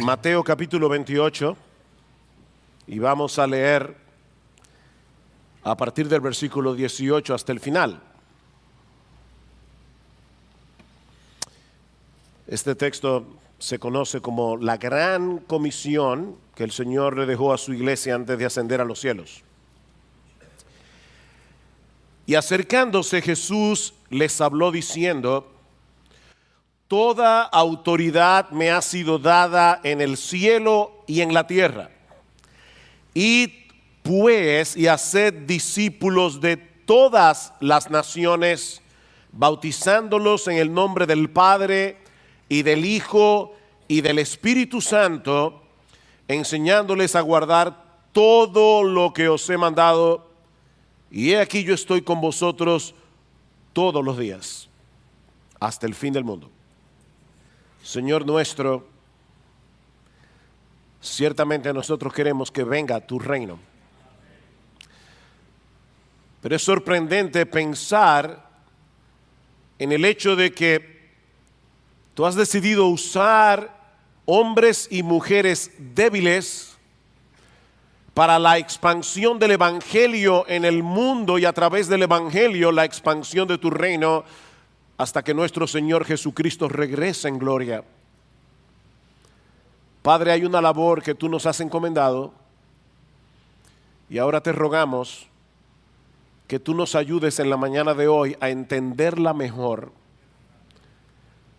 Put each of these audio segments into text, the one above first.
Mateo capítulo 28 y vamos a leer a partir del versículo 18 hasta el final. Este texto se conoce como la gran comisión que el Señor le dejó a su iglesia antes de ascender a los cielos. Y acercándose Jesús les habló diciendo: toda autoridad me ha sido dada en el cielo y en la tierra. Id pues y haced discípulos de todas las naciones, bautizándolos en el nombre del Padre y del Hijo y del Espíritu Santo, enseñándoles a guardar todo lo que os he mandado. Y he aquí yo estoy con vosotros todos los días, hasta el fin del mundo. Señor nuestro, ciertamente nosotros queremos que venga tu reino. Pero es sorprendente pensar en el hecho de que tú has decidido usar hombres y mujeres débiles para la expansión del evangelio en el mundo y a través del evangelio la expansión de tu reino hasta que nuestro Señor Jesucristo regrese en gloria. Padre, hay una labor que tú nos has encomendado y ahora te rogamos que tú nos ayudes en la mañana de hoy a entenderla mejor,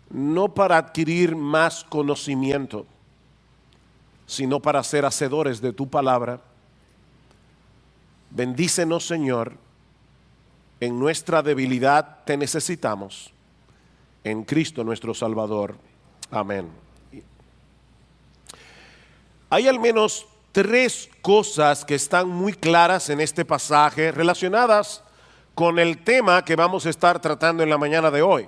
no para adquirir más conocimiento, sino para ser hacedores de tu palabra. Bendícenos, Señor. En nuestra debilidad te necesitamos. En Cristo nuestro Salvador. Amén. Hay al menos tres cosas que están muy claras en este pasaje relacionadas con el tema que vamos a estar tratando en la mañana de hoy.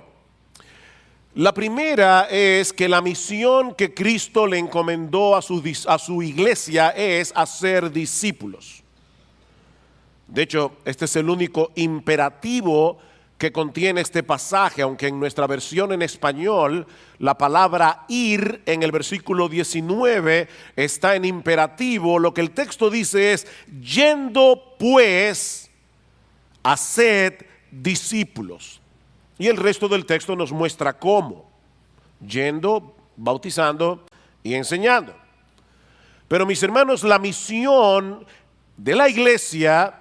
La primera es que la misión que Cristo le encomendó a su iglesia es hacer discípulos. De hecho, este es el único imperativo que contiene este pasaje, aunque en nuestra versión en español la palabra ir en el versículo 19 está en imperativo. Lo que el texto dice es: yendo pues, haced discípulos. Y el resto del texto nos muestra cómo: yendo, bautizando y enseñando. Pero mis hermanos, la misión de la iglesia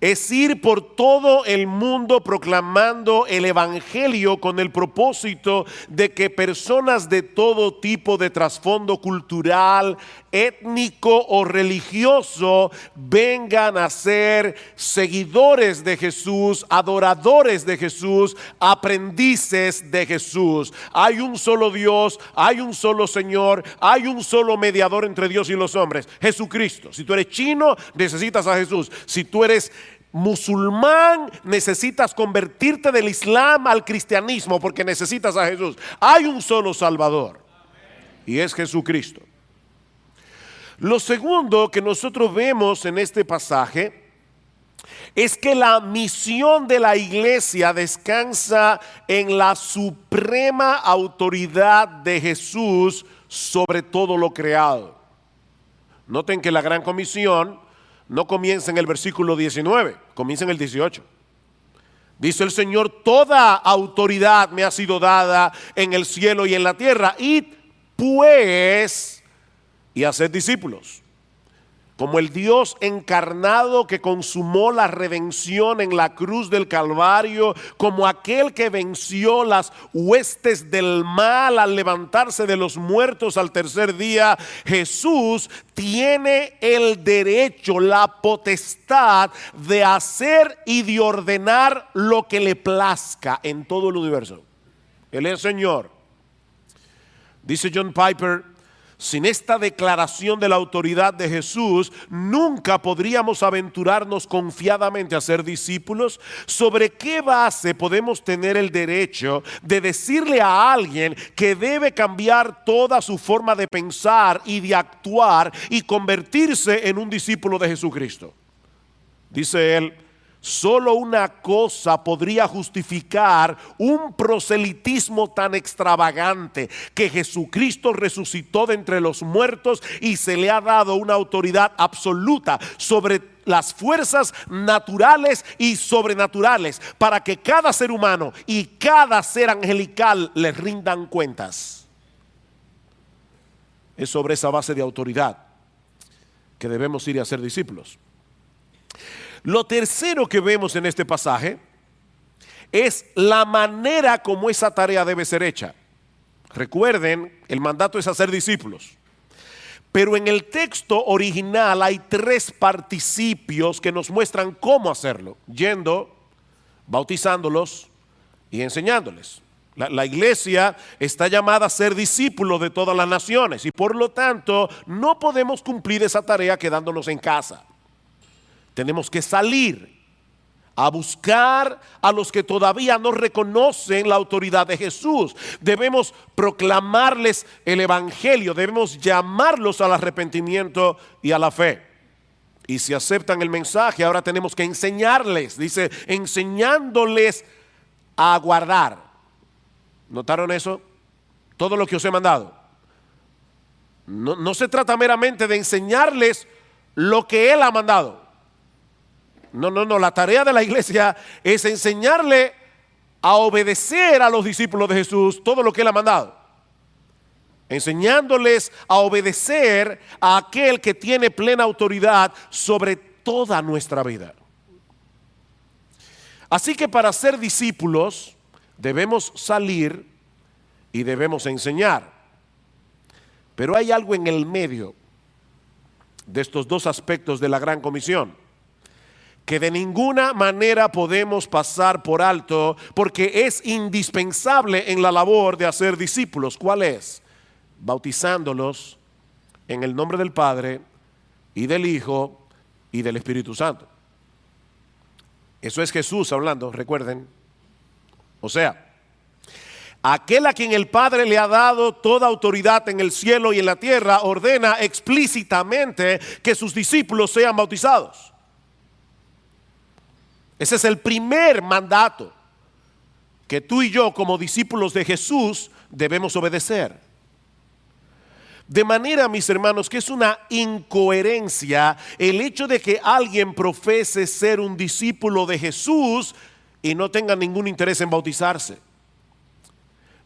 es ir por todo el mundo proclamando el evangelio con el propósito de que personas de todo tipo de trasfondo cultural, étnico o religioso vengan a ser seguidores de Jesús, adoradores de Jesús, aprendices de Jesús. Hay un solo Dios, hay un solo Señor, hay un solo mediador entre Dios y los hombres, Jesucristo. Si tú eres chino, necesitas a Jesús. Si tú eres musulmán, necesitas convertirte del Islam al cristianismo porque necesitas a Jesús. Hay un solo Salvador y es Jesucristo. Lo segundo que nosotros vemos en este pasaje es que la misión de la iglesia descansa en la suprema autoridad de Jesús sobre todo lo creado. Noten que la gran comisión no comienza en el versículo 19, comienza en el 18. Dice el Señor: toda autoridad me ha sido dada en el cielo y en la tierra. Id pues y haced discípulos. Como el Dios encarnado que consumó la redención en la cruz del Calvario, como aquel que venció las huestes del mal al levantarse de los muertos al tercer día, Jesús tiene el derecho, la potestad de hacer y de ordenar lo que le plazca en todo el universo. Él es Señor. Dice John Piper: sin esta declaración de la autoridad de Jesús, nunca podríamos aventurarnos confiadamente a ser discípulos. ¿Sobre qué base podemos tener el derecho de decirle a alguien que debe cambiar toda su forma de pensar y de actuar y convertirse en un discípulo de Jesucristo? Dice él: Solo una cosa podría justificar un proselitismo tan extravagante: que Jesucristo resucitó de entre los muertos y se le ha dado una autoridad absoluta sobre las fuerzas naturales y sobrenaturales, para que cada ser humano y cada ser angelical le rindan cuentas. Es sobre esa base de autoridad que debemos ir a ser discípulos. Lo tercero que vemos en este pasaje es la manera como esa tarea debe ser hecha. Recuerden, el mandato es hacer discípulos, pero en el texto original hay 3 participios que nos muestran cómo hacerlo: yendo, bautizándolos y enseñándoles. La iglesia está llamada a ser discípulos de todas las naciones, y por lo tanto no podemos cumplir esa tarea quedándonos en casa. Tenemos que salir a buscar a los que todavía no reconocen la autoridad de Jesús. Debemos proclamarles el evangelio, debemos llamarlos al arrepentimiento y a la fe. Y si aceptan el mensaje, ahora tenemos que enseñarles, dice, enseñándoles a guardar. ¿Notaron eso? Todo lo que os he mandado. No se trata meramente de enseñarles lo que Él ha mandado. No, la tarea de la iglesia es enseñarle a obedecer a los discípulos de Jesús todo lo que Él ha mandado, enseñándoles a obedecer a aquel que tiene plena autoridad sobre toda nuestra vida. Así que para ser discípulos debemos salir y debemos enseñar. Pero hay algo en el medio de estos 2 aspectos de la Gran Comisión que de ninguna manera podemos pasar por alto, porque es indispensable en la labor de hacer discípulos. ¿Cuál es? Bautizándolos en el nombre del Padre y del Hijo y del Espíritu Santo. Eso es Jesús hablando, recuerden. O sea, aquel a quien el Padre le ha dado toda autoridad en el cielo y en la tierra, ordena explícitamente que sus discípulos sean bautizados. Ese es el primer mandato que tú y yo, como discípulos de Jesús, debemos obedecer. De manera, mis hermanos, que es una incoherencia el hecho de que alguien profese ser un discípulo de Jesús y no tenga ningún interés en bautizarse.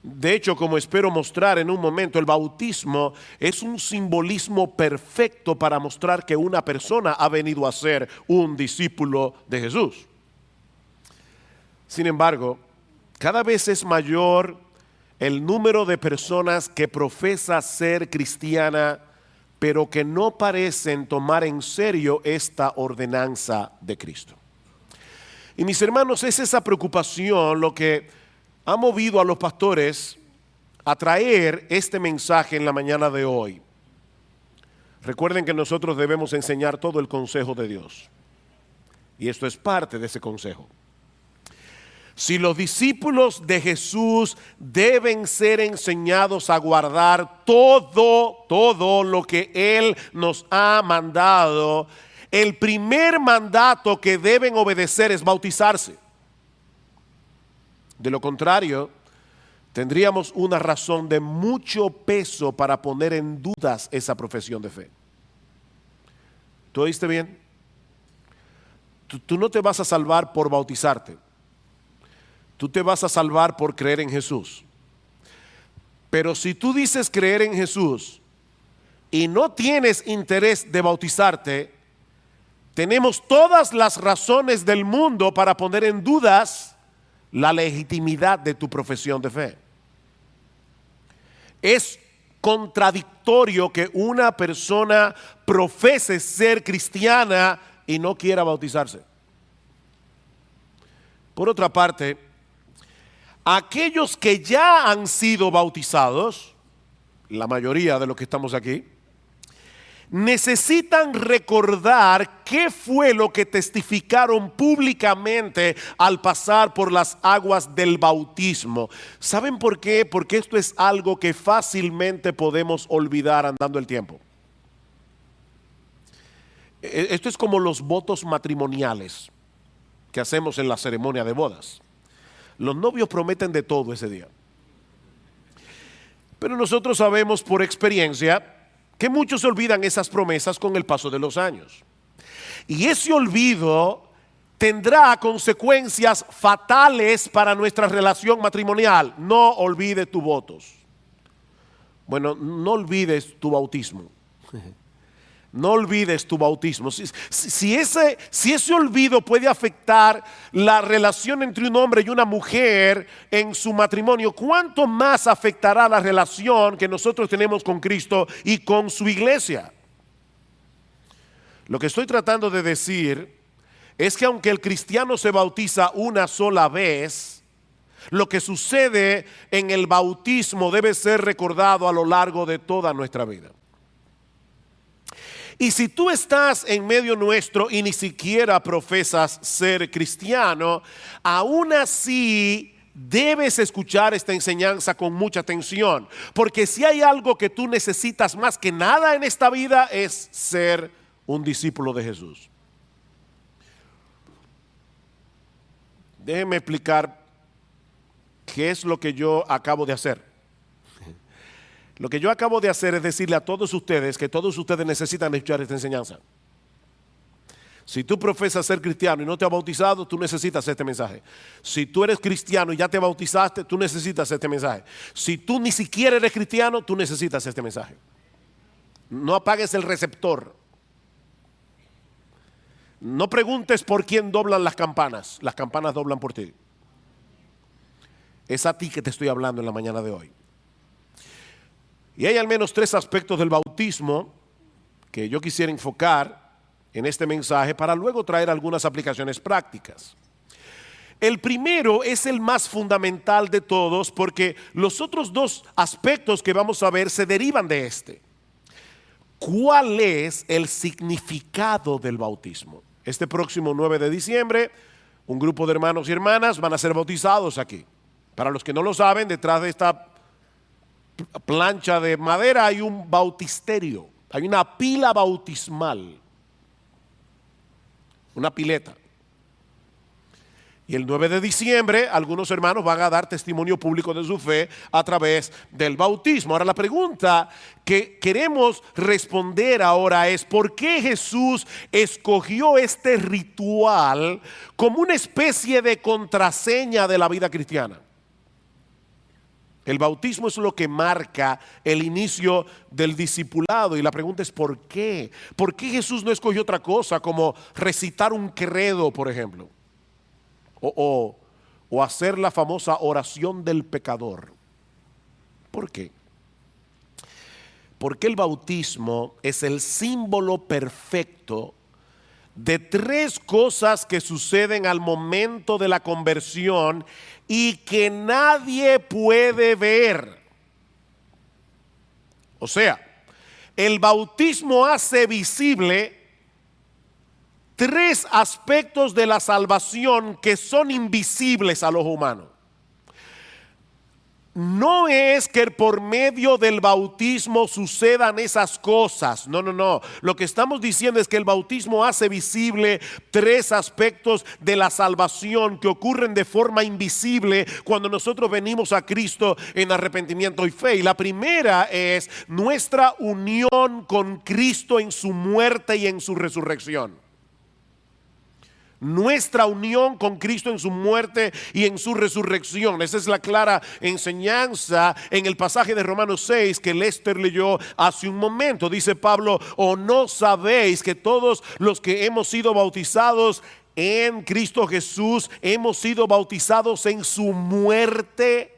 De hecho, como espero mostrar en un momento, el bautismo es un simbolismo perfecto para mostrar que una persona ha venido a ser un discípulo de Jesús. Sin embargo, cada vez es mayor el número de personas que profesa ser cristiana, pero que no parecen tomar en serio esta ordenanza de Cristo. Y mis hermanos, es esa preocupación lo que ha movido a los pastores a traer este mensaje en la mañana de hoy. Recuerden que nosotros debemos enseñar todo el consejo de Dios, y esto es parte de ese consejo. Si los discípulos de Jesús deben ser enseñados a guardar todo lo que Él nos ha mandado, el primer mandato que deben obedecer es bautizarse. De lo contrario, tendríamos una razón de mucho peso para poner en dudas esa profesión de fe. ¿Tú oíste bien? Tú no te vas a salvar por bautizarte. Tú te vas a salvar por creer en Jesús. Pero si tú dices creer en Jesús y no tienes interés de bautizarte, tenemos todas las razones del mundo para poner en dudas la legitimidad de tu profesión de fe. Es contradictorio que una persona profese ser cristiana y no quiera bautizarse. Por otra parte, aquellos que ya han sido bautizados, la mayoría de los que estamos aquí, necesitan recordar qué fue lo que testificaron públicamente al pasar por las aguas del bautismo. ¿Saben por qué? Porque esto es algo que fácilmente podemos olvidar andando el tiempo. Esto es como los votos matrimoniales que hacemos en la ceremonia de bodas. Los novios prometen de todo ese día. Pero nosotros sabemos por experiencia que muchos olvidan esas promesas con el paso de los años. Y ese olvido tendrá consecuencias fatales para nuestra relación matrimonial. No olvides tus votos. Bueno, no olvides tu bautismo. No olvides tu bautismo. Si ese olvido puede afectar la relación entre un hombre y una mujer en su matrimonio, ¿cuánto más afectará la relación que nosotros tenemos con Cristo y con su iglesia? Lo que estoy tratando de decir es que aunque el cristiano se bautiza una sola vez, lo que sucede en el bautismo debe ser recordado a lo largo de toda nuestra vida. Y si tú estás en medio nuestro y ni siquiera profesas ser cristiano, aún así debes escuchar esta enseñanza con mucha atención, porque si hay algo que tú necesitas más que nada en esta vida es ser un discípulo de Jesús. Déjenme explicar qué es lo que yo acabo de hacer. Lo que yo acabo de hacer es decirle a todos ustedes que todos ustedes necesitan escuchar esta enseñanza. Si tú profesas ser cristiano y no te has bautizado, tú necesitas este mensaje. Si tú eres cristiano y ya te bautizaste, tú necesitas este mensaje. Si tú ni siquiera eres cristiano, tú necesitas este mensaje. No apagues el receptor. No preguntes por quién doblan las campanas doblan por ti. Es a ti que te estoy hablando en la mañana de hoy. Y hay al menos 3 aspectos del bautismo que yo quisiera enfocar en este mensaje para luego traer algunas aplicaciones prácticas. El primero es el más fundamental de todos porque los otros 2 aspectos que vamos a ver se derivan de este. ¿Cuál es el significado del bautismo? Este próximo 9 de diciembre, un grupo de hermanos y hermanas van a ser bautizados aquí. Para los que no lo saben, detrás de esta plancha de madera hay un bautisterio, hay una pila bautismal, una pileta. Y el 9 de diciembre algunos hermanos van a dar testimonio público de su fe a través del bautismo. Ahora la pregunta que queremos responder ahora es: ¿por qué Jesús escogió este ritual como una especie de contraseña de la vida cristiana? El bautismo es lo que marca el inicio del discipulado y la pregunta es ¿por qué? ¿Por qué Jesús no escogió otra cosa como recitar un credo, por ejemplo? O hacer la famosa oración del pecador. ¿Por qué? Porque el bautismo es el símbolo perfecto de 3 cosas que suceden al momento de la conversión y que nadie puede ver. O sea, el bautismo hace visible 3 aspectos de la salvación que son invisibles al ojo humano. No es que por medio del bautismo sucedan esas cosas. No. Lo que estamos diciendo es que el bautismo hace visible 3 aspectos de la salvación que ocurren de forma invisible cuando nosotros venimos a Cristo en arrepentimiento y fe. Y la primera es nuestra unión con Cristo en su muerte y en su resurrección. Nuestra unión con Cristo en su muerte y en su resurrección. Esa es la clara enseñanza en el pasaje de Romanos 6 que Lester leyó hace un momento. Dice Pablo: ¿o no sabéis que todos los que hemos sido bautizados en Cristo Jesús hemos sido bautizados en su muerte?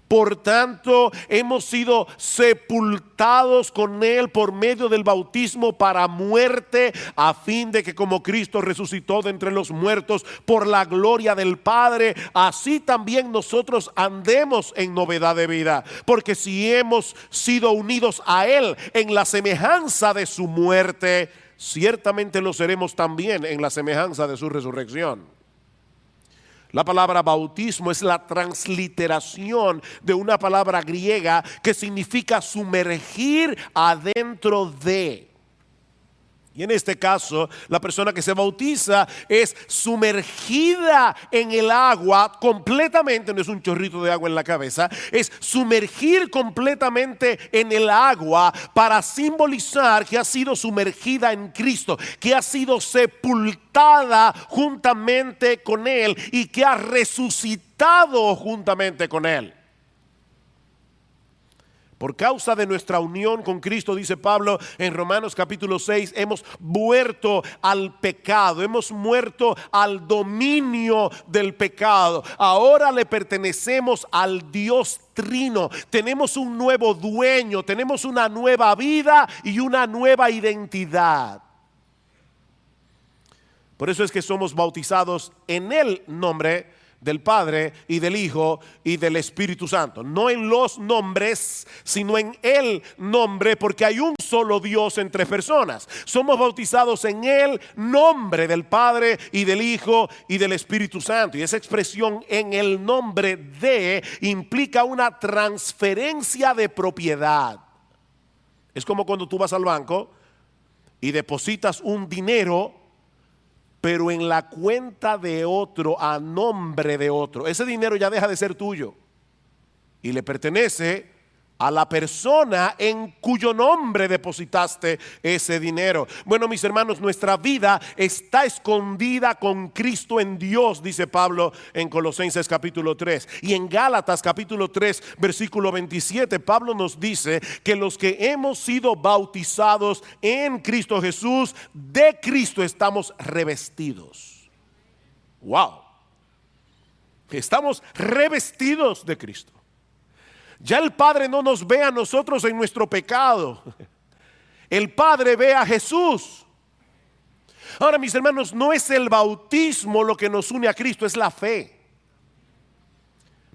Por tanto, hemos sido sepultados con Él por medio del bautismo para muerte, a fin de que como Cristo resucitó de entre los muertos por la gloria del Padre, así también nosotros andemos en novedad de vida. Porque si hemos sido unidos a Él en la semejanza de su muerte, ciertamente lo seremos también en la semejanza de su resurrección. La palabra bautismo es la transliteración de una palabra griega que significa sumergir adentro de. Y en este caso, la persona que se bautiza es sumergida en el agua completamente, no es un chorrito de agua en la cabeza, es sumergir completamente en el agua para simbolizar que ha sido sumergida en Cristo, que ha sido sepultada juntamente con Él y que ha resucitado juntamente con Él. Por causa de nuestra unión con Cristo, dice Pablo en Romanos capítulo 6, hemos muerto al pecado, hemos muerto al dominio del pecado. Ahora le pertenecemos al Dios Trino. Tenemos un nuevo dueño, tenemos una nueva vida y una nueva identidad. Por eso es que somos bautizados en el nombre del Padre y del Hijo y del Espíritu Santo. No en los nombres, sino en el nombre, porque hay un solo Dios entre personas. Somos bautizados en el nombre del Padre y del Hijo y del Espíritu Santo. Y esa expresión en el nombre de implica una transferencia de propiedad. Es como cuando tú vas al banco y depositas un dinero, pero en la cuenta de otro, a nombre de otro. Ese dinero ya deja de ser tuyo y le pertenece a la persona en cuyo nombre depositaste ese dinero. Bueno, mis hermanos, nuestra vida está escondida con Cristo en Dios, dice Pablo en Colosenses capítulo 3. Y en Gálatas capítulo 3, versículo 27, Pablo nos dice que los que hemos sido bautizados en Cristo Jesús, de Cristo estamos revestidos. Wow. Estamos revestidos de Cristo. Ya el Padre no nos ve a nosotros en nuestro pecado. El Padre ve a Jesús. Ahora, mis hermanos, no es el bautismo lo que nos une a Cristo, es la fe.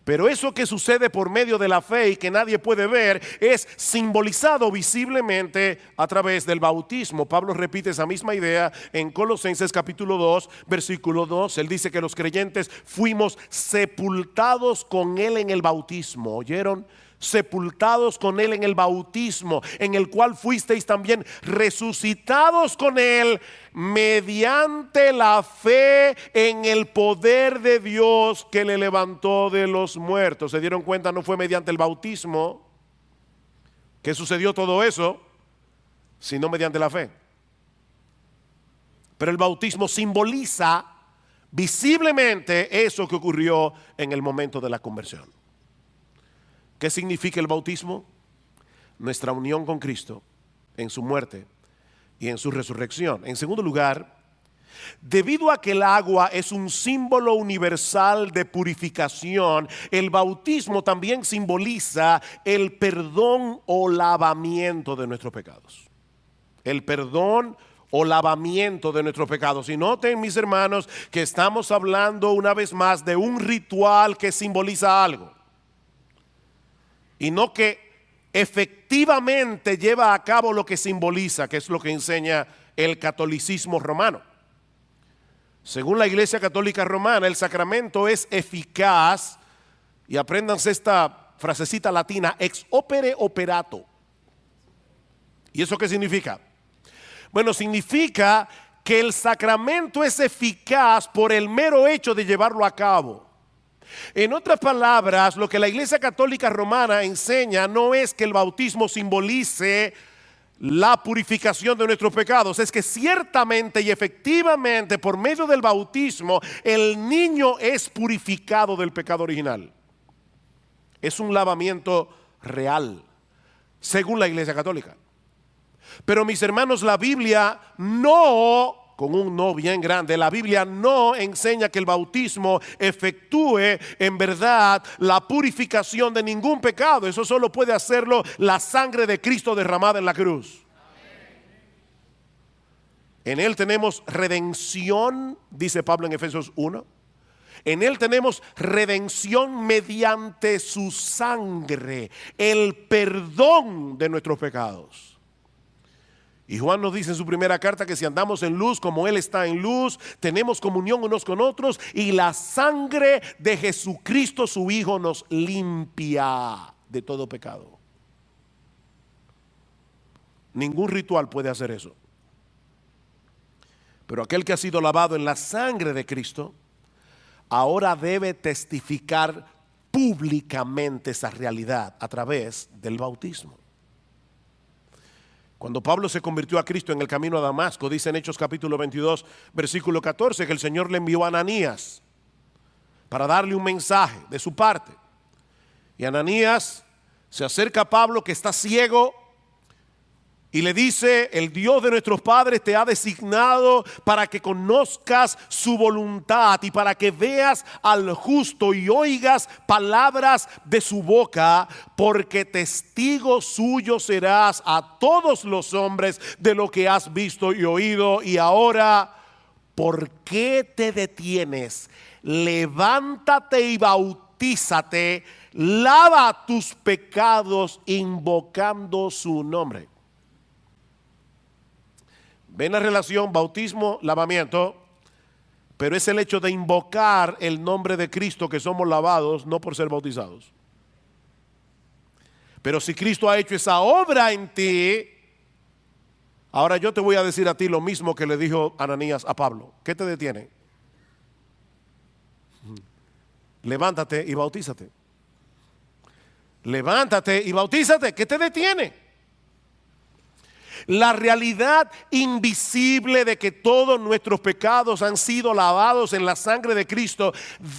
Pero eso que sucede por medio de la fe y que nadie puede ver es simbolizado visiblemente a través del bautismo. Pablo repite esa misma idea en Colosenses capítulo 2, versículo 2. Él dice que los creyentes fuimos sepultados con Él en el bautismo. ¿Oyeron? Sepultados con Él en el bautismo, en el cual fuisteis también resucitados con Él mediante la fe en el poder de Dios que le levantó de los muertos. ¿Se dieron cuenta? No fue mediante el bautismo que sucedió todo eso, sino mediante la fe. Pero el bautismo simboliza visiblemente eso que ocurrió en el momento de la conversión. ¿Qué significa el bautismo? Nuestra unión con Cristo en su muerte y en su resurrección. En segundo lugar, debido a que el agua es un símbolo universal de purificación, el bautismo también simboliza el perdón o lavamiento de nuestros pecados. El perdón o lavamiento de nuestros pecados. Y noten, mis hermanos, que estamos hablando una vez más de un ritual que simboliza algo. Y no que efectivamente lleva a cabo lo que simboliza, que es lo que enseña el catolicismo romano. Según la Iglesia Católica Romana, el sacramento es eficaz, y apréndanse esta frasecita latina, ex opere operato. ¿Y eso qué significa? Bueno, significa que el sacramento es eficaz por el mero hecho de llevarlo a cabo. En otras palabras, lo que la Iglesia Católica Romana enseña no es que el bautismo simbolice la purificación de nuestros pecados, es que ciertamente y efectivamente por medio del bautismo el niño es purificado del pecado original. Es un lavamiento real, según la Iglesia Católica. Pero mis hermanos, la Biblia no, con un no bien grande, la Biblia no enseña que el bautismo efectúe en verdad la purificación de ningún pecado. Eso solo puede hacerlo la sangre de Cristo derramada en la cruz. En Él tenemos redención, dice Pablo en Efesios 1. En Él tenemos redención mediante su sangre, el perdón de nuestros pecados. Y Juan nos dice en su primera carta que si andamos en luz como Él está en luz, tenemos comunión unos con otros y la sangre de Jesucristo su Hijo nos limpia de todo pecado. Ningún ritual puede hacer eso. Pero aquel que ha sido lavado en la sangre de Cristo, ahora debe testificar públicamente esa realidad a través del bautismo. Cuando Pablo se convirtió a Cristo en el camino a Damasco, dice en Hechos capítulo 22, versículo 14, que el Señor le envió a Ananías para darle un mensaje de su parte. Y Ananías se acerca a Pablo, que está ciego, y le dice: el Dios de nuestros padres te ha designado para que conozcas su voluntad y para que veas al justo y oigas palabras de su boca, porque testigo suyo serás a todos los hombres de lo que has visto y oído. Y ahora, ¿por qué te detienes? Levántate y bautízate, lava tus pecados invocando su nombre. ¿Ven la relación bautismo, lavamiento? Pero es el hecho de invocar el nombre de Cristo que somos lavados, no por ser bautizados. Pero si Cristo ha hecho esa obra en ti, ahora yo te voy a decir a ti lo mismo que le dijo Ananías a Pablo. ¿Qué te detiene? Levántate y bautízate. Levántate y bautízate. ¿Qué te detiene? La realidad invisible de que todos nuestros pecados han sido lavados en la sangre de Cristo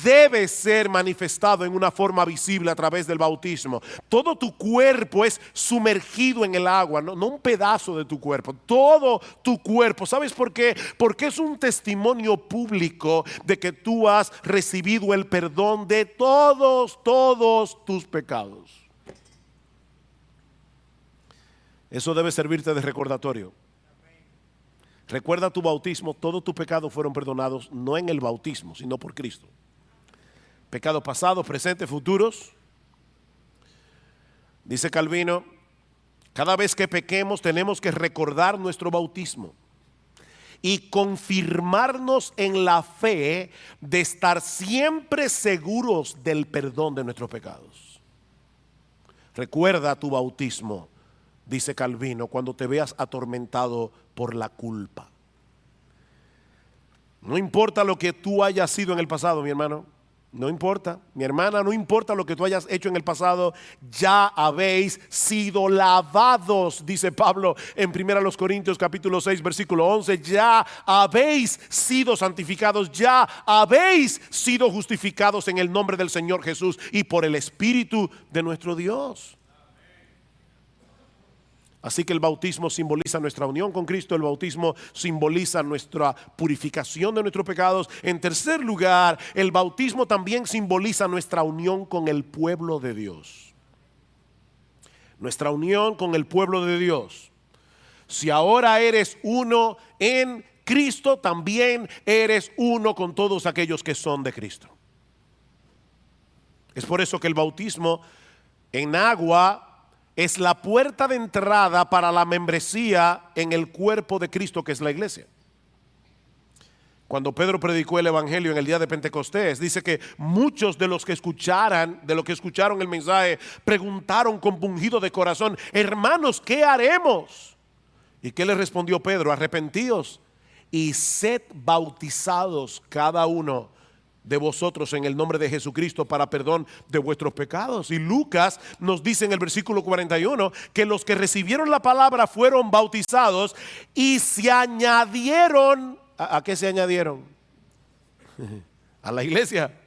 debe ser manifestado en una forma visible a través del bautismo. Todo tu cuerpo es sumergido en el agua, no un pedazo de tu cuerpo, todo tu cuerpo. ¿Sabes por qué? Porque es un testimonio público de que tú has recibido el perdón de todos tus pecados. Eso debe servirte de recordatorio. Recuerda tu bautismo, todos tus pecados fueron perdonados, no en el bautismo, sino por Cristo. Pecados pasados, presentes, futuros. Dice Calvino, cada vez que pequemos tenemos que recordar nuestro bautismo y confirmarnos en la fe de estar siempre seguros del perdón de nuestros pecados. Recuerda tu bautismo, dice Calvino, cuando te veas atormentado por la culpa. No importa lo que tú hayas sido en el pasado, mi hermano. No importa, mi hermana, no importa lo que tú hayas hecho en el pasado. Ya habéis sido lavados, dice Pablo en 1 Corintios capítulo 6 versículo 11. Ya habéis sido santificados, ya habéis sido justificados en el nombre del Señor Jesús y por el Espíritu de nuestro Dios. Así que el bautismo simboliza nuestra unión con Cristo, el bautismo simboliza nuestra purificación de nuestros pecados. En tercer lugar, el bautismo también simboliza nuestra unión con el pueblo de Dios. Nuestra unión con el pueblo de Dios. Si ahora eres uno en Cristo, también eres uno con todos aquellos que son de Cristo. Es por eso que el bautismo en agua es la puerta de entrada para la membresía en el cuerpo de Cristo, que es la iglesia. Cuando Pedro predicó el evangelio en el día de Pentecostés, dice que muchos de los que escucharon el mensaje preguntaron compungido de corazón: hermanos, ¿qué haremos? ¿Y qué le respondió Pedro? Arrepentíos y sed bautizados cada uno de vosotros en el nombre de Jesucristo para perdón de vuestros pecados. Y Lucas nos dice en el versículo 41 que los que recibieron la palabra fueron bautizados y se añadieron. ¿A qué se añadieron? A la iglesia.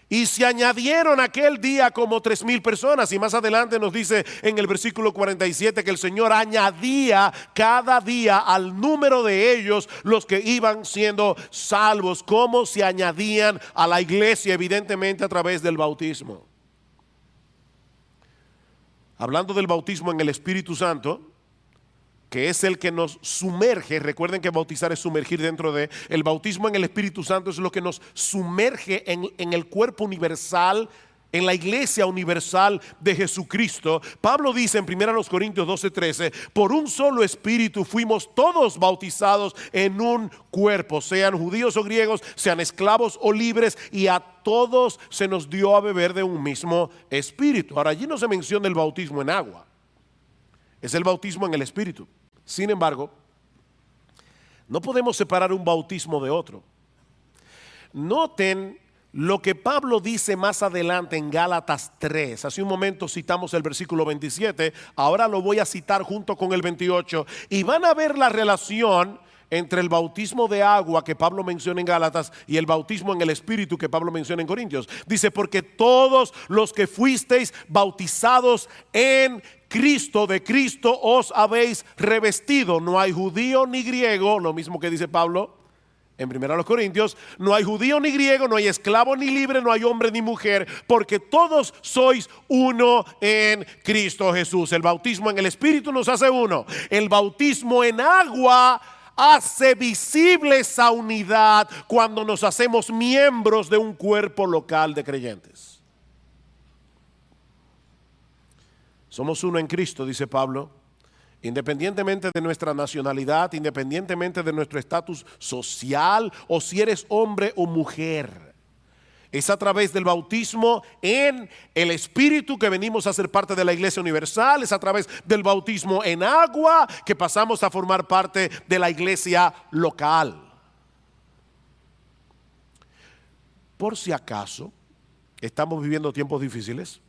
Y se añadieron aquel día como 3,000 personas. Y más adelante nos dice en el versículo 47 que el Señor añadía cada día al número de ellos los que iban siendo salvos. ¿Cómo se añadían a la iglesia? Evidentemente a través del bautismo. Hablando del bautismo en el Espíritu Santo, que es el que nos sumerge. Recuerden que bautizar es sumergir dentro de. El bautismo en el Espíritu Santo es lo que nos sumerge en el cuerpo universal, en la iglesia universal de Jesucristo. Pablo dice en 1 Corintios 12:13: por un solo espíritu fuimos todos bautizados en un cuerpo, sean judíos o griegos, sean esclavos o libres, y a todos se nos dio a beber de un mismo espíritu. Ahora, allí no se menciona el bautismo en agua, es el bautismo en el Espíritu. Sin embargo, No podemos separar un bautismo de otro. Noten lo que Pablo dice más adelante en Gálatas 3. Hace un momento citamos el versículo 27, ahora lo voy a citar junto con el 28 y van a ver la relación entre el bautismo de agua que Pablo menciona en Gálatas y el bautismo en el Espíritu que Pablo menciona en Corintios. Dice, porque todos los que fuisteis bautizados en Cristo, de Cristo os habéis revestido. No hay judío ni griego, lo mismo que dice Pablo en 1 Corintios, no hay judío ni griego, no hay esclavo ni libre, no hay hombre ni mujer, porque todos sois uno en Cristo Jesús. El bautismo en el Espíritu nos hace uno. El bautismo en agua hace visible esa unidad cuando nos hacemos miembros de un cuerpo local de creyentes. Somos uno en Cristo, dice Pablo, independientemente de nuestra nacionalidad, independientemente de nuestro estatus social o si eres hombre o mujer. Es a través del bautismo en el Espíritu que venimos a ser parte de la Iglesia Universal. Es a través del bautismo en agua que pasamos a formar parte de la iglesia local. Por si acaso estamos viviendo tiempos difíciles,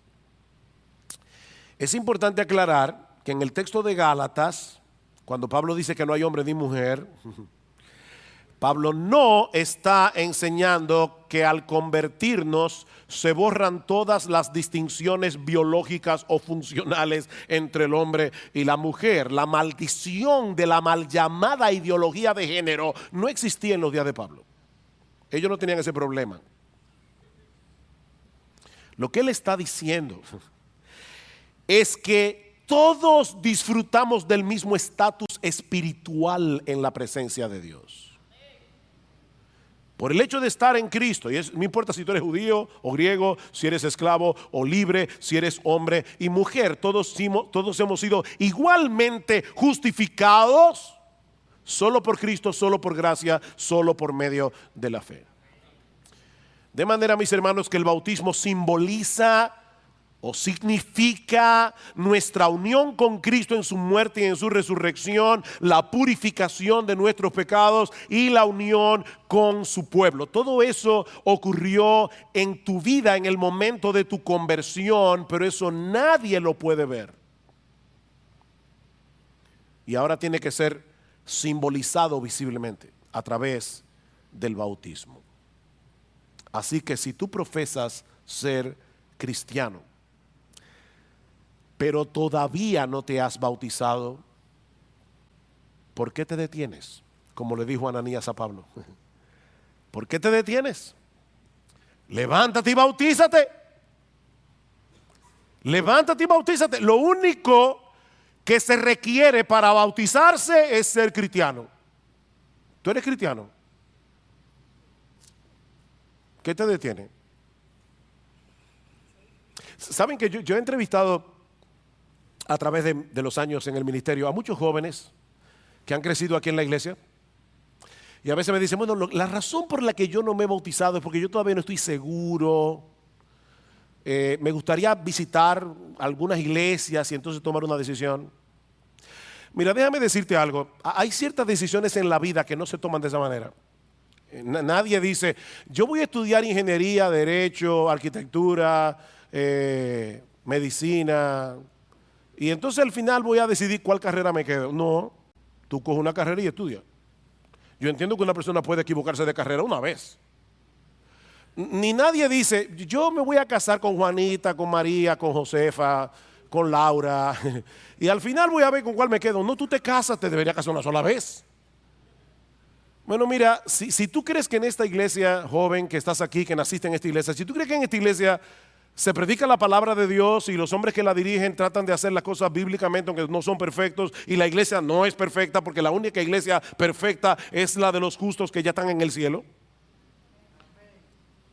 es importante aclarar que en el texto de Gálatas, cuando Pablo dice que no hay hombre ni mujer, Pablo no está enseñando que al convertirnos se borran todas las distinciones biológicas o funcionales entre el hombre y la mujer. La maldición de la mal llamada ideología de género no existía en los días de Pablo. Ellos no tenían ese problema. Lo que él está diciendo es que todos disfrutamos del mismo estatus espiritual en la presencia de Dios. Por el hecho de estar en Cristo, y no importa si tú eres judío o griego, si eres esclavo o libre, si eres hombre y mujer, todos hemos sido igualmente justificados solo por Cristo, solo por gracia, solo por medio de la fe. De manera, mis hermanos, que el bautismo simboliza o significa nuestra unión con Cristo en su muerte y en su resurrección, la purificación de nuestros pecados y la unión con su pueblo. Todo eso ocurrió en tu vida en el momento de tu conversión, pero eso nadie lo puede ver. Y ahora tiene que ser simbolizado visiblemente a través del bautismo. Así que si tú profesas ser cristiano, pero todavía no te has bautizado, ¿por qué te detienes? Como le dijo Ananías a Pablo. ¿Por qué te detienes? Levántate y bautízate. Levántate y bautízate. Lo único que se requiere para bautizarse es ser cristiano. ¿Tú eres cristiano? ¿Qué te detiene? Saben que yo he entrevistado a través de los años en el ministerio a muchos jóvenes que han crecido aquí en la iglesia y a veces me dicen, bueno, la razón por la que yo no me he bautizado es porque yo todavía no estoy seguro, me gustaría visitar algunas iglesias y entonces tomar una decisión. Mira, déjame decirte algo, hay ciertas decisiones en la vida que no se toman de esa manera. Nadie dice, yo voy a estudiar ingeniería, derecho, arquitectura, medicina, y entonces al final voy a decidir cuál carrera me quedo. No, tú coges una carrera y estudias. Yo entiendo que una persona puede equivocarse de carrera una vez. Ni nadie dice, yo me voy a casar con Juanita, con María, con Josefa, con Laura, y al final voy a ver con cuál me quedo. No, tú te casas, te deberías casar una sola vez. Bueno, mira, si tú crees que en esta iglesia, joven que estás aquí, que naciste en esta iglesia, si tú crees que en esta iglesia se predica la palabra de Dios y los hombres que la dirigen tratan de hacer las cosas bíblicamente, aunque no son perfectos, y la iglesia no es perfecta, porque la única iglesia perfecta es la de los justos que ya están en el cielo.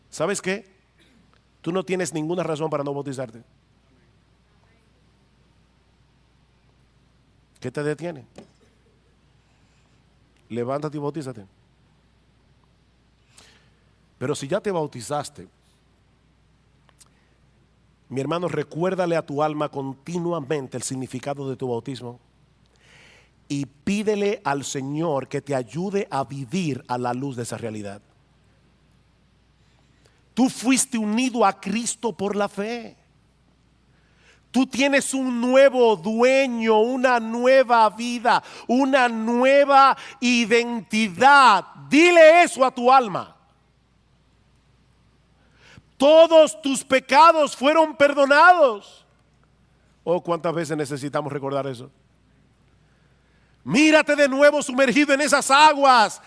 ¿Sabes qué? Tú no tienes ninguna razón para no bautizarte. ¿Qué te detiene? Levántate y bautízate. Pero si ya te bautizaste, mi hermano, recuérdale a tu alma continuamente el significado de tu bautismo y pídele al Señor que te ayude a vivir a la luz de esa realidad. Tú fuiste unido a Cristo por la fe. Tú tienes un nuevo dueño, una nueva vida, una nueva identidad. Dile eso a tu alma. Todos tus pecados fueron perdonados. Oh, ¿cuántas veces necesitamos recordar eso? Mírate de nuevo sumergido en esas aguas.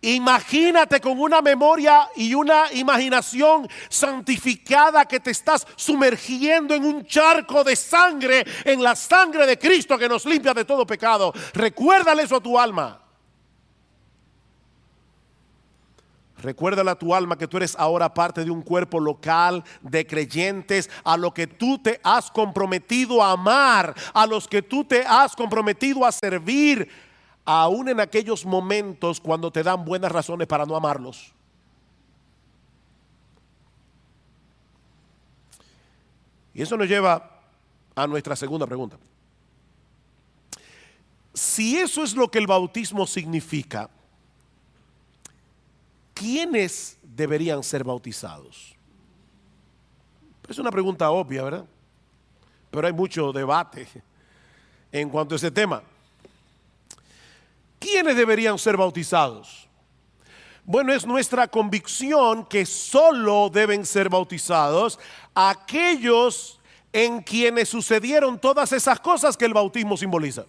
Imagínate con una memoria y una imaginación santificada que te estás sumergiendo en un charco de sangre, en la sangre de Cristo que nos limpia de todo pecado. Recuérdale eso a tu alma. Recuérdale a tu alma que tú eres ahora parte de un cuerpo local de creyentes a lo que tú te has comprometido a amar, a los que tú te has comprometido a servir, aún en aquellos momentos cuando te dan buenas razones para no amarlos. Y eso nos lleva a nuestra segunda pregunta. Si eso es lo que el bautismo significa, ¿quiénes deberían ser bautizados? Es una pregunta obvia, ¿verdad? Pero hay mucho debate en cuanto a ese tema. ¿Quiénes deberían ser bautizados? Bueno, es nuestra convicción que solo deben ser bautizados aquellos en quienes sucedieron todas esas cosas que el bautismo simboliza.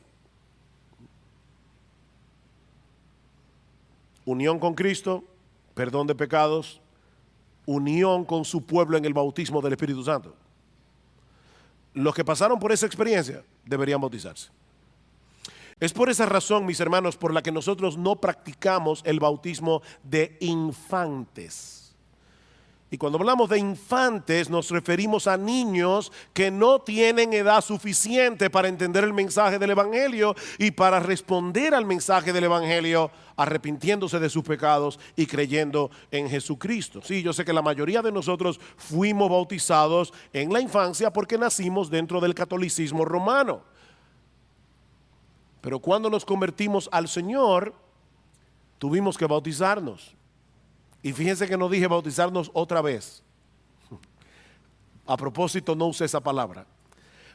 Unión con Cristo, perdón de pecados, unión con su pueblo en el bautismo del Espíritu Santo. Los que pasaron por esa experiencia deberían bautizarse. Es por esa razón, mis hermanos, por la que nosotros no practicamos el bautismo de infantes. Y cuando hablamos de infantes nos referimos a niños que no tienen edad suficiente para entender el mensaje del Evangelio y para responder al mensaje del Evangelio arrepintiéndose de sus pecados y creyendo en Jesucristo. Sí, yo sé que la mayoría de nosotros fuimos bautizados en la infancia porque nacimos dentro del catolicismo romano. Pero cuando nos convertimos al Señor, tuvimos que bautizarnos. Y fíjense que no dije bautizarnos otra vez. A propósito, no usé esa palabra.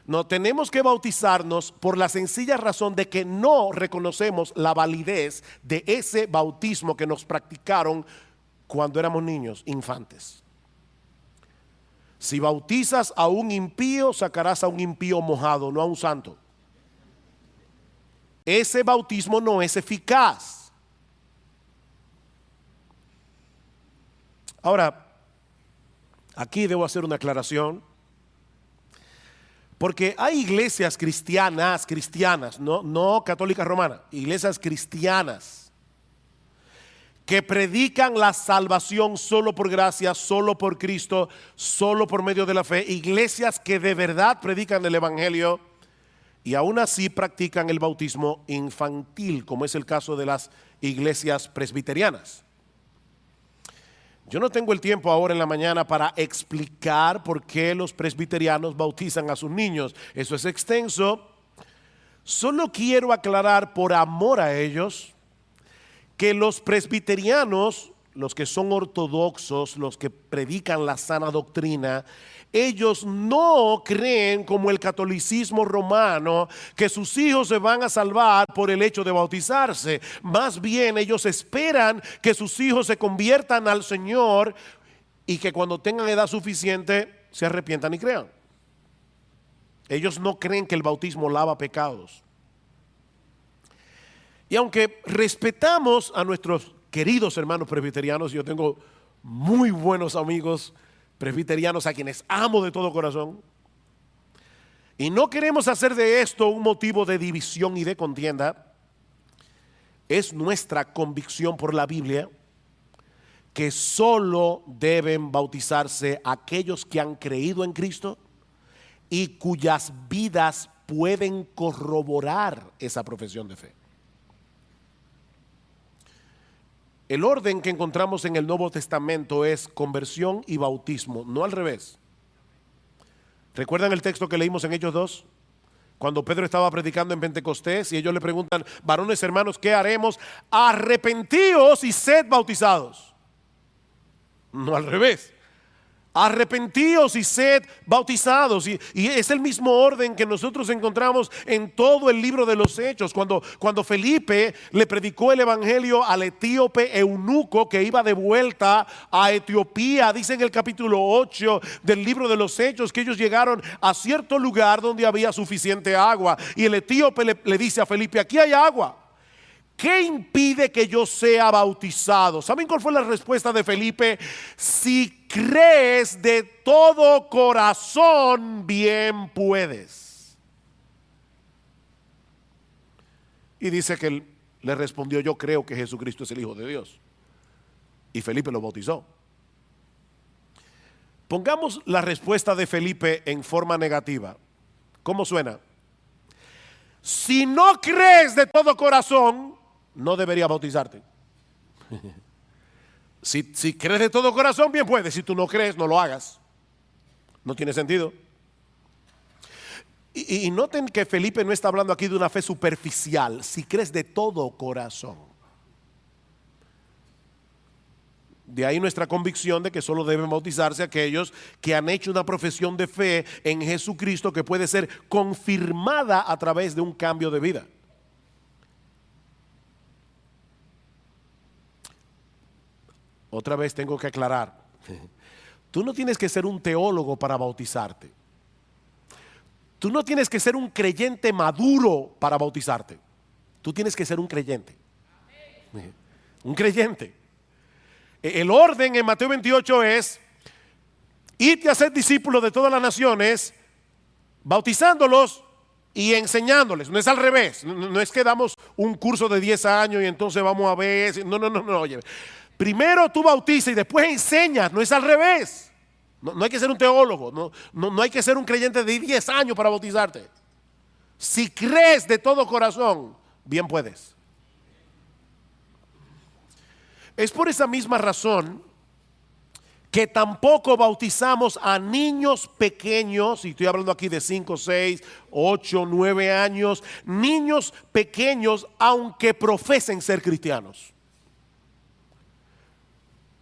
No, tenemos que bautizarnos por la sencilla razón de que no reconocemos la validez de ese bautismo que nos practicaron cuando éramos niños, infantes. Si bautizas a un impío, sacarás a un impío mojado, no a un santo. Ese bautismo no es eficaz. Ahora, aquí debo hacer una aclaración, porque hay iglesias cristianas, no católicas romanas, iglesias cristianas que predican la salvación solo por gracia, solo por Cristo, solo por medio de la fe, iglesias que de verdad predican el Evangelio y aún así practican el bautismo infantil, como es el caso de las iglesias presbiterianas. Yo no tengo el tiempo ahora en la mañana para explicar por qué los presbiterianos bautizan a sus niños. Eso es extenso. Solo quiero aclarar por amor a ellos que los presbiterianos, los que son ortodoxos, los que predican la sana doctrina, ellos no creen como el catolicismo romano que sus hijos se van a salvar por el hecho de bautizarse. Más bien ellos esperan que sus hijos se conviertan al Señor y que cuando tengan edad suficiente se arrepientan y crean. Ellos no creen que el bautismo lava pecados. Y aunque respetamos a nuestros queridos hermanos presbiterianos, yo tengo muy buenos amigos presbiterianos a quienes amo de todo corazón, y no queremos hacer de esto un motivo de división y de contienda. Es nuestra convicción por la Biblia que solo deben bautizarse aquellos que han creído en Cristo y cuyas vidas pueden corroborar esa profesión de fe. El orden que encontramos en el Nuevo Testamento es conversión y bautismo, no al revés. ¿Recuerdan el texto que leímos en Hechos 2? Cuando Pedro estaba predicando en Pentecostés y ellos le preguntan, varones hermanos, ¿qué haremos? Arrepentíos y sed bautizados. No al revés. Arrepentíos y sed bautizados. Y es el mismo orden que nosotros encontramos en todo el libro de los Hechos. Cuando Felipe le predicó el evangelio al etíope eunuco que iba de vuelta a Etiopía, dice en el capítulo 8 del libro de los Hechos que ellos llegaron a cierto lugar donde había suficiente agua. Y el etíope le dice a Felipe, aquí hay agua. ¿Qué impide que yo sea bautizado? ¿Saben cuál fue la respuesta de Felipe? Si crees de todo corazón, bien puedes. Y dice que él le respondió, yo creo que Jesucristo es el Hijo de Dios. Y Felipe lo bautizó. Pongamos la respuesta de Felipe en forma negativa. ¿Cómo suena? Si no crees de todo corazón, no debería bautizarte. Si crees de todo corazón, bien puedes. Si tú no crees, no lo hagas. No tiene sentido. Y noten que Felipe no está hablando aquí de una fe superficial. Si crees de todo corazón. De ahí nuestra convicción de que solo deben bautizarse aquellos que han hecho una profesión de fe en Jesucristo que puede ser confirmada a través de un cambio de vida. Otra vez tengo que aclarar, tú no tienes que ser un teólogo para bautizarte. Tú no tienes que ser un creyente maduro para bautizarte. Tú tienes que ser un creyente. Un creyente. El orden en Mateo 28 es, id a ser discípulos de todas las naciones, bautizándolos y enseñándoles. No es al revés. No es que damos un curso de 10 años y entonces vamos a ver. No, oye. Primero tú bautizas y después enseñas, no es al revés. No hay que ser un teólogo, no hay que ser un creyente de 10 años para bautizarte. Si crees de todo corazón, bien puedes. Es por esa misma razón que tampoco bautizamos a niños pequeños, y estoy hablando aquí de 5, 6, 8, 9 años, niños pequeños aunque profesen ser cristianos.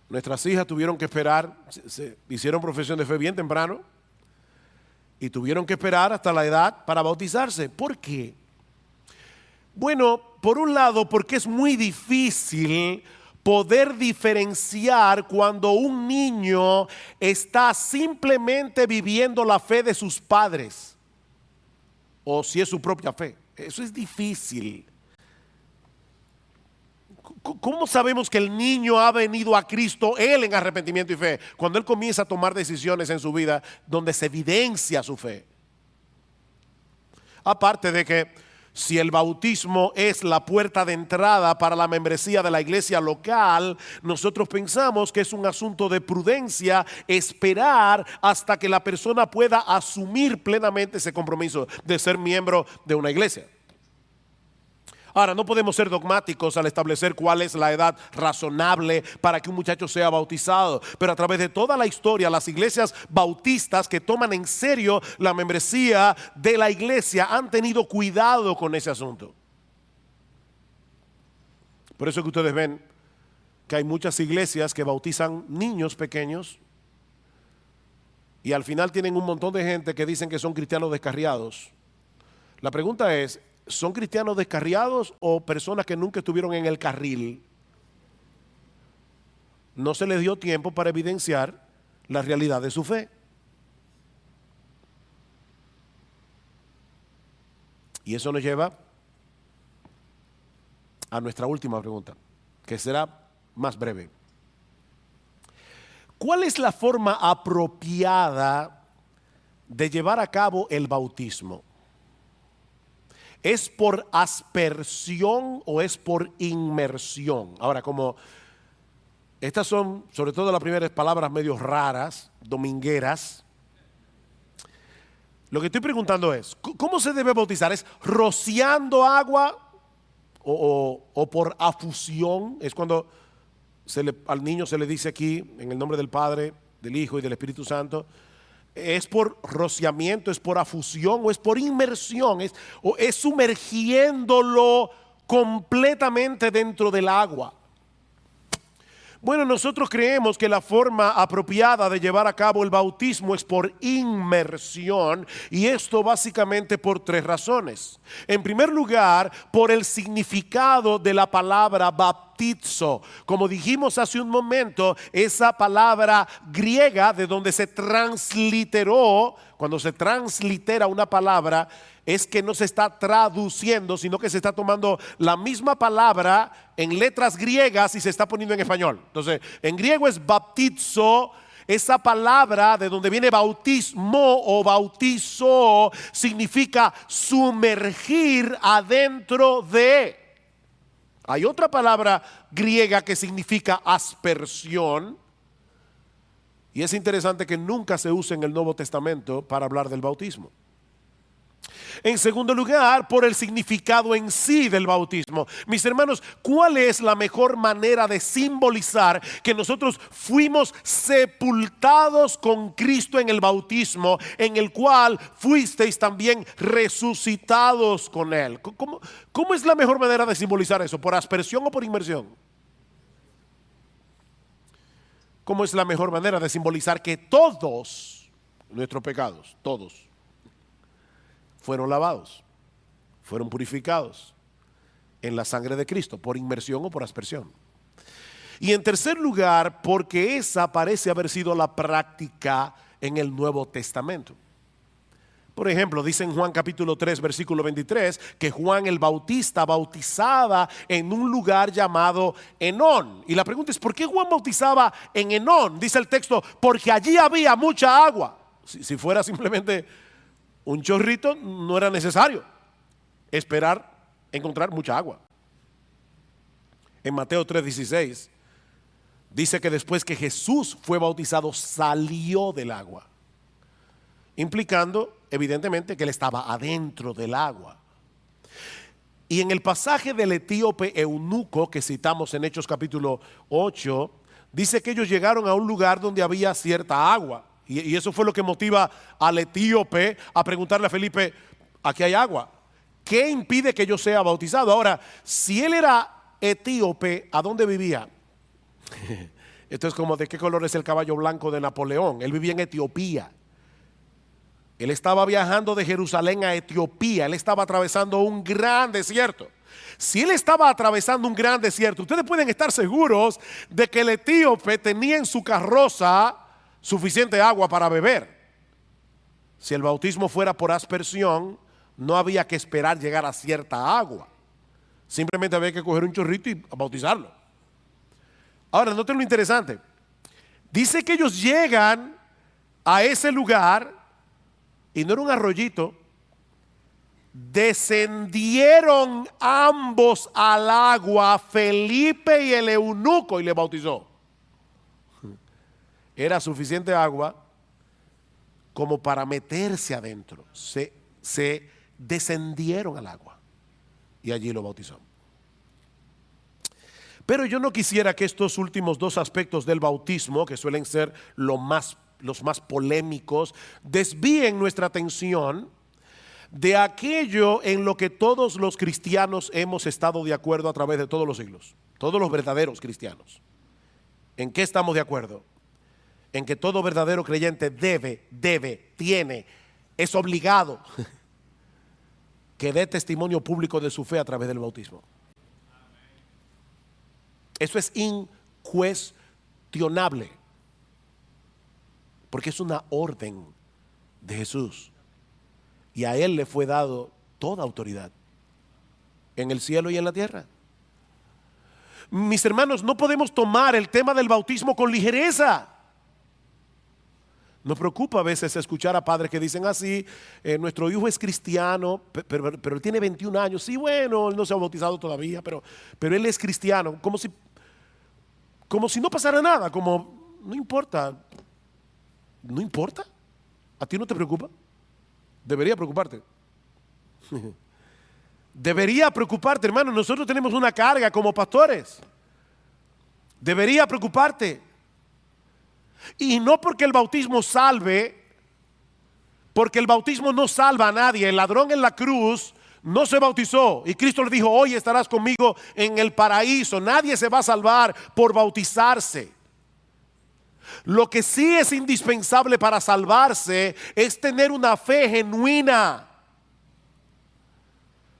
Nuestras hijas tuvieron que esperar, se hicieron profesión de fe bien temprano y tuvieron que esperar hasta la edad para bautizarse. ¿Por qué? Bueno, por un lado, porque es muy difícil poder diferenciar cuando un niño está simplemente viviendo la fe de sus padres o si es su propia fe. Eso es difícil. ¿Cómo sabemos que el niño ha venido a Cristo, él en arrepentimiento y fe? Cuando él comienza a tomar decisiones en su vida donde se evidencia su fe. Aparte de que si el bautismo es la puerta de entrada para la membresía de la iglesia local, nosotros pensamos que es un asunto de prudencia esperar hasta que la persona pueda asumir plenamente ese compromiso de ser miembro de una iglesia. Ahora, no podemos ser dogmáticos al establecer cuál es la edad razonable para que un muchacho sea bautizado, pero a través de toda la historia, las iglesias bautistas que toman en serio la membresía de la iglesia han tenido cuidado con ese asunto. Por eso que ustedes ven que hay muchas iglesias que bautizan niños pequeños y al final tienen un montón de gente que dicen que son cristianos descarriados. La pregunta es, ¿son cristianos descarriados o personas que nunca estuvieron en el carril? No se les dio tiempo para evidenciar la realidad de su fe. Y eso nos lleva a nuestra última pregunta, que será más breve. ¿Cuál es la forma apropiada de llevar a cabo el bautismo? ¿Es por aspersión o es por inmersión? Ahora, como estas son, sobre todo las primeras palabras medio raras, domingueras, lo que estoy preguntando es, ¿cómo se debe bautizar? ¿Es rociando agua o por afusión? Es cuando al niño se le dice aquí, en el nombre del Padre, del Hijo y del Espíritu Santo, ¿Es por rociamiento, es por afusión o es por inmersión? ¿O es sumergiéndolo completamente dentro del agua? Bueno, nosotros creemos que la forma apropiada de llevar a cabo el bautismo es por inmersión, y esto básicamente por tres razones. En primer lugar, por el significado de la palabra baptizo. Como dijimos hace un momento, esa palabra griega de donde se transliteró, cuando se translitera una palabra, es que no se está traduciendo, sino que se está tomando la misma palabra en letras griegas y se está poniendo en español. Entonces, en griego es baptizo. Esa palabra de donde viene bautismo o bautizo significa sumergir adentro de. Hay otra palabra griega que significa aspersión, y es interesante que nunca se usa en el Nuevo Testamento para hablar del bautismo. En segundo lugar, por el significado en sí del bautismo. Mis hermanos, ¿cuál es la mejor manera de simbolizar que nosotros fuimos sepultados con Cristo en el bautismo, en el cual fuisteis también resucitados con Él? ¿Cómo es la mejor manera de simbolizar eso? ¿Por aspersión o por inmersión? ¿Cómo es la mejor manera de simbolizar que todos nuestros pecados, todos, fueron lavados, fueron purificados en la sangre de Cristo, por inmersión o por aspersión? Y en tercer lugar, porque esa parece haber sido la práctica en el Nuevo Testamento. Por ejemplo, dice en Juan capítulo 3, versículo 23, que Juan el Bautista bautizaba en un lugar llamado Enón. Y la pregunta es, ¿por qué Juan bautizaba en Enón? Dice el texto, porque allí había mucha agua. Si fuera simplemente un chorrito, no era necesario esperar encontrar mucha agua. En Mateo 3:16 dice que después que Jesús fue bautizado, salió del agua, implicando evidentemente que él estaba adentro del agua. Y en el pasaje del etíope eunuco que citamos en Hechos capítulo 8, dice que ellos llegaron a un lugar donde había cierta agua. Y eso fue lo que motiva al etíope a preguntarle a Felipe, aquí hay agua, ¿qué impide que yo sea bautizado? Ahora, si él era etíope, ¿a dónde vivía? Esto es como de qué color es el caballo blanco de Napoleón. Él vivía en Etiopía. Él estaba viajando de Jerusalén a Etiopía. Él estaba atravesando un gran desierto. Si él estaba atravesando un gran desierto, ustedes pueden estar seguros de que el etíope tenía en su carroza suficiente agua para beber. Si el bautismo fuera por aspersión, no había que esperar llegar a cierta agua. Simplemente había que coger un chorrito y bautizarlo. Ahora, noten lo interesante. Dice que ellos llegan a ese lugar y no era un arroyito. Descendieron ambos al agua, Felipe y el eunuco, y le bautizó. Era suficiente agua como para meterse adentro. Se descendieron al agua y allí lo bautizó. Pero yo no quisiera que estos últimos dos aspectos del bautismo, que suelen ser los más polémicos, desvíen nuestra atención de aquello en lo que todos los cristianos hemos estado de acuerdo a través de todos los siglos. Todos los verdaderos cristianos. ¿En qué estamos de acuerdo? En que todo verdadero creyente tiene, es obligado que dé testimonio público de su fe a través del bautismo. Eso es incuestionable, porque es una orden de Jesús, y a Él le fue dado toda autoridad en el cielo y en la tierra. Mis hermanos, no podemos tomar el tema del bautismo con ligereza. Nos preocupa a veces escuchar a padres que dicen así, nuestro hijo es cristiano, pero él tiene 21 años. Sí, bueno, él no se ha bautizado todavía, pero él es cristiano. Como si no pasara nada, como no importa. ¿No importa? ¿A ti no te preocupa? Debería preocuparte. Debería preocuparte, hermano. Nosotros tenemos una carga como pastores. Debería preocuparte. Y no porque el bautismo salve, Porque el bautismo no salva a nadie. El ladrón en la cruz no se bautizó y Cristo le dijo: hoy estarás conmigo en el paraíso. Nadie se va a salvar por bautizarse. Lo que sí es indispensable para salvarse es tener una fe genuina.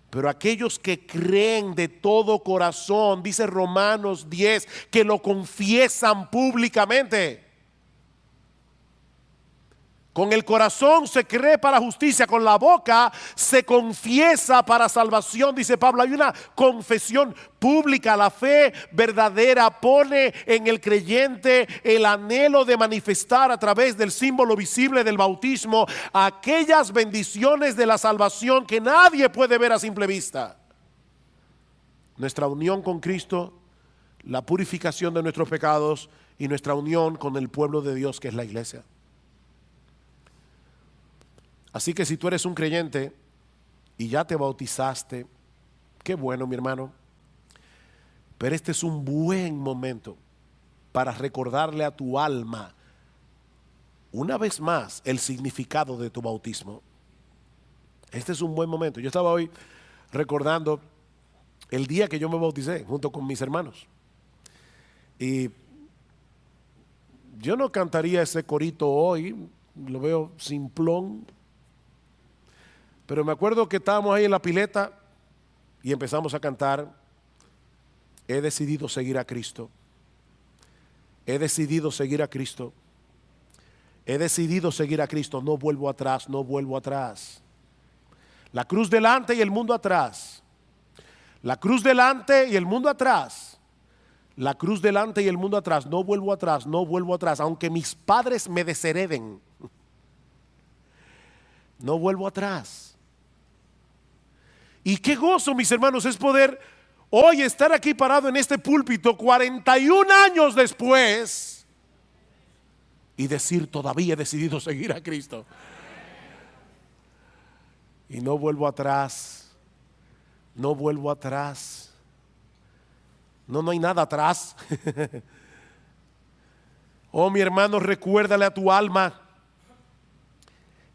Pero aquellos que creen de todo corazón, dice Romanos 10, que lo confiesan públicamente. Con el corazón se cree para justicia, con la boca se confiesa para salvación, dice Pablo. Hay una confesión pública. La fe verdadera pone en el creyente el anhelo de manifestar a través del símbolo visible del bautismo aquellas bendiciones de la salvación que nadie puede ver a simple vista. Nuestra unión con Cristo, la purificación de nuestros pecados y nuestra unión con el pueblo de Dios, que es la iglesia. Así que si tú eres un creyente y ya te bautizaste, qué bueno, mi hermano. Pero este es un buen momento para recordarle a tu alma una vez más el significado de tu bautismo. Este es un buen momento. Yo estaba hoy recordando el día que yo me bauticé junto con mis hermanos. Y yo no cantaría ese corito hoy, lo veo simplón. Pero me acuerdo que estábamos ahí en la pileta y empezamos a cantar: he decidido seguir a Cristo. He decidido seguir a Cristo. He decidido seguir a Cristo. No vuelvo atrás, no vuelvo atrás. La cruz delante y el mundo atrás. La cruz delante y el mundo atrás. La cruz delante y el mundo atrás. No vuelvo atrás, no vuelvo atrás. Aunque mis padres me deshereden, no vuelvo atrás. Y qué gozo, mis hermanos, es poder hoy estar aquí parado en este púlpito 41 años después y decir: todavía he decidido seguir a Cristo. Y no vuelvo atrás. No vuelvo atrás. No hay nada atrás. Oh, mi hermano, recuérdale a tu alma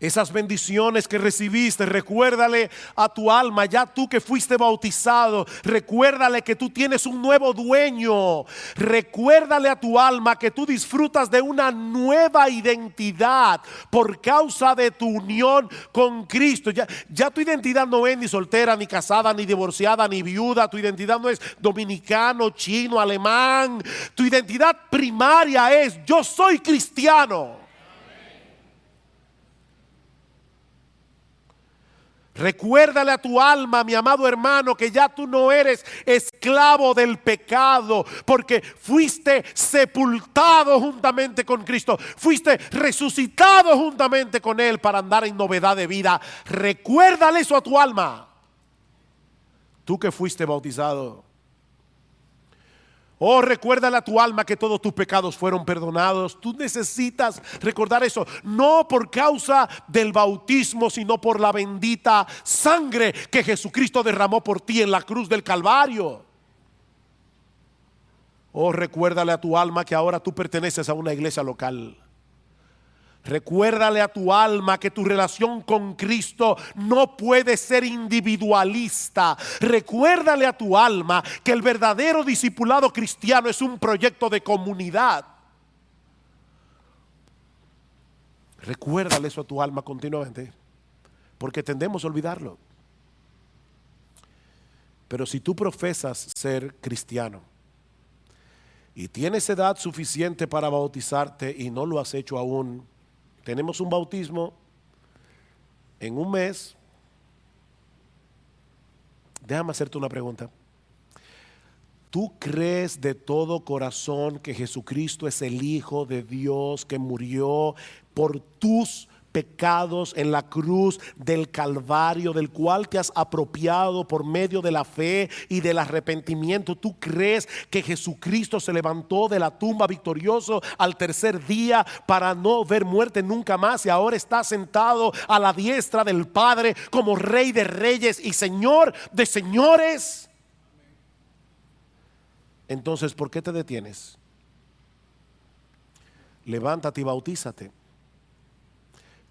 esas bendiciones que recibiste. Recuérdale a tu alma, ya tú que fuiste bautizado, recuérdale que tú tienes un nuevo dueño. Recuérdale a tu alma que tú disfrutas de una nueva identidad por causa de tu unión con Cristo. Ya tu identidad no es ni soltera, ni casada, ni divorciada, ni viuda. Tu identidad no es dominicano, chino, alemán. Tu identidad primaria es: yo soy cristiano. Recuérdale a tu alma, mi amado hermano, que ya tú no eres esclavo del pecado, porque fuiste sepultado juntamente con Cristo, fuiste resucitado juntamente con Él para andar en novedad de vida. Recuérdale eso a tu alma, tú que fuiste bautizado. Oh, recuérdale a tu alma que todos tus pecados fueron perdonados. Tú necesitas recordar eso, no por causa del bautismo, sino por la bendita sangre que Jesucristo derramó por ti en la cruz del Calvario. Oh, recuérdale a tu alma que ahora tú perteneces a una iglesia local. Recuérdale a tu alma que tu relación con Cristo no puede ser individualista. Recuérdale a tu alma que el verdadero discipulado cristiano es un proyecto de comunidad. Recuérdale eso a tu alma continuamente, porque tendemos a olvidarlo. Pero si tú profesas ser cristiano y tienes edad suficiente para bautizarte y no lo has hecho aún, tenemos un bautismo en un mes. Déjame hacerte una pregunta. ¿Tú crees de todo corazón que Jesucristo es el Hijo de Dios que murió por tus pecados en la cruz del Calvario, del cual te has apropiado por medio de la fe y del arrepentimiento? ¿Tú crees que Jesucristo se levantó de la tumba victorioso al tercer día para no ver muerte nunca más y ahora está sentado a la diestra del Padre como Rey de Reyes y Señor de Señores? Entonces, ¿por qué te detienes? Levántate y bautízate.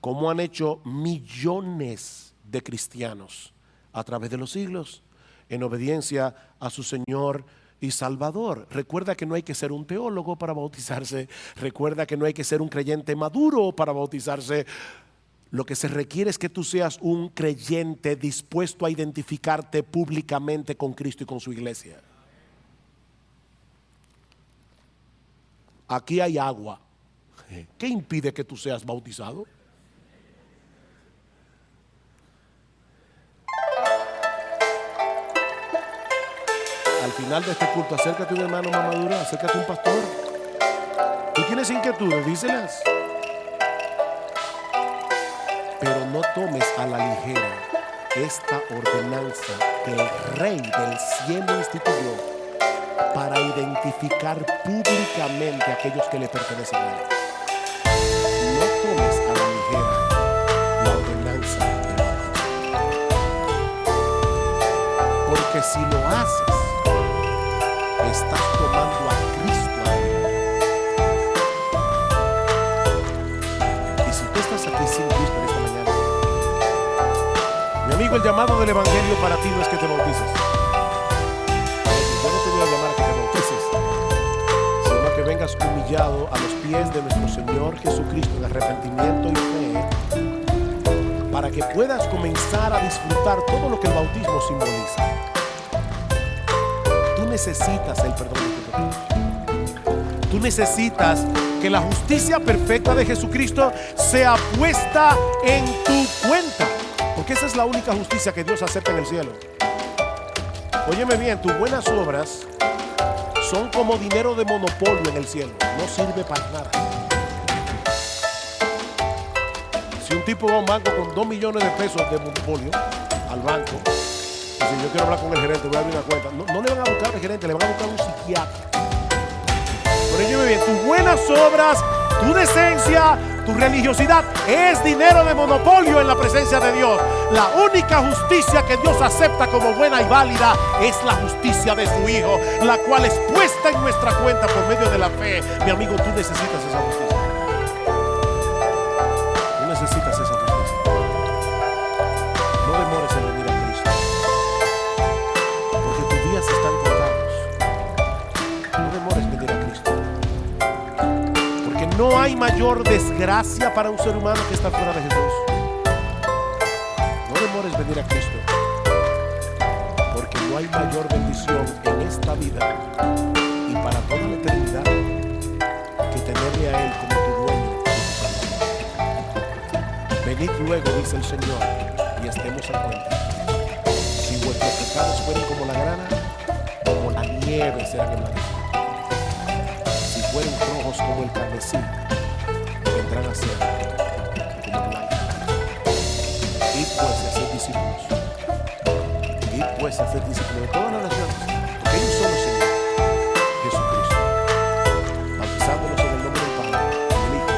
como han hecho millones de cristianos a través de los siglos, en obediencia a su Señor y Salvador. Recuerda que no hay que ser un teólogo para bautizarse. Recuerda que no hay que ser un creyente maduro para bautizarse. Lo que se requiere es que tú seas un creyente dispuesto a identificarte públicamente con Cristo y con su iglesia. Aquí hay agua. ¿Qué impide que tú seas bautizado? Al final de este culto, acércate a un hermano más maduro, acércate a un pastor. ¿Tú tienes inquietudes? Díselas. Pero no tomes a la ligera esta ordenanza que el Rey del cielo instituyó para identificar públicamente a aquellos que le pertenecen a él. No tomes a la ligera la ordenanza de la bautizo. Porque si lo haces, estás tomando a Cristo a ti. Y si tú estás aquí sin Cristo en esta mañana, mi amigo, el llamado del Evangelio para ti no es que te bautices. Yo no te voy a llamar a que te bautices, sino que vengas humillado a los pies de nuestro Señor Jesucristo en arrepentimiento y fe, para que puedas comenzar a disfrutar todo lo que el bautismo simboliza. Tú necesitas el perdón de tus pecados. Tú necesitas que la justicia perfecta de Jesucristo sea puesta en tu cuenta, porque esa es la única justicia que Dios acepta en el cielo. Óyeme bien, tus buenas obras son como dinero de monopolio en el cielo, no sirve para nada. Si un tipo va a un banco con 2 millones de pesos de monopolio al banco, si yo quiero hablar con el gerente, voy a abrir una cuenta, no le van a buscar al gerente, le van a buscar a un psiquiatra. Por ello, bien, tus buenas obras, tu decencia, tu religiosidad es dinero de monopolio en la presencia de Dios. La única justicia que Dios acepta como buena y válida es la justicia de su Hijo, la cual es puesta en nuestra cuenta por medio de la fe. Mi amigo, tú necesitas esa justicia. Tú necesitas esa justicia. No demores en venir a Cristo, porque tus días están contados. No demores en venir a Cristo, porque no hay mayor desgracia para un ser humano que estar fuera de Jesús. No demores venir a Cristo, porque no hay mayor bendición en esta vida y para toda la eternidad que tenerle a Él como tu dueño y tu Salvador. Venid luego, dice el Señor, y estemos a cuenta. Si vuestros pecados fueren como la grana, como la nieve serán emblanquecidos. Si fueren rojos como el carmesí, vendrán a ser como blancos. Id pues a ser discípulos. Id pues a ser discípulos de todas las naciones, porque hay un solo Señor, Jesucristo, bautizándolos en el nombre del Padre, del Hijo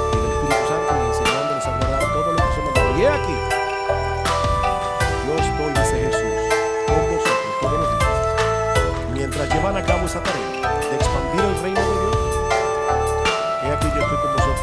y del Espíritu Santo, y enseñándoles a guardar todo lo que se mandó. Y he aquí, yo estoy, dice Jesús, con vosotros todos los días, mientras llevan a cabo esa tarea de expandir el reino de Dios. He aquí, yo estoy con vosotros.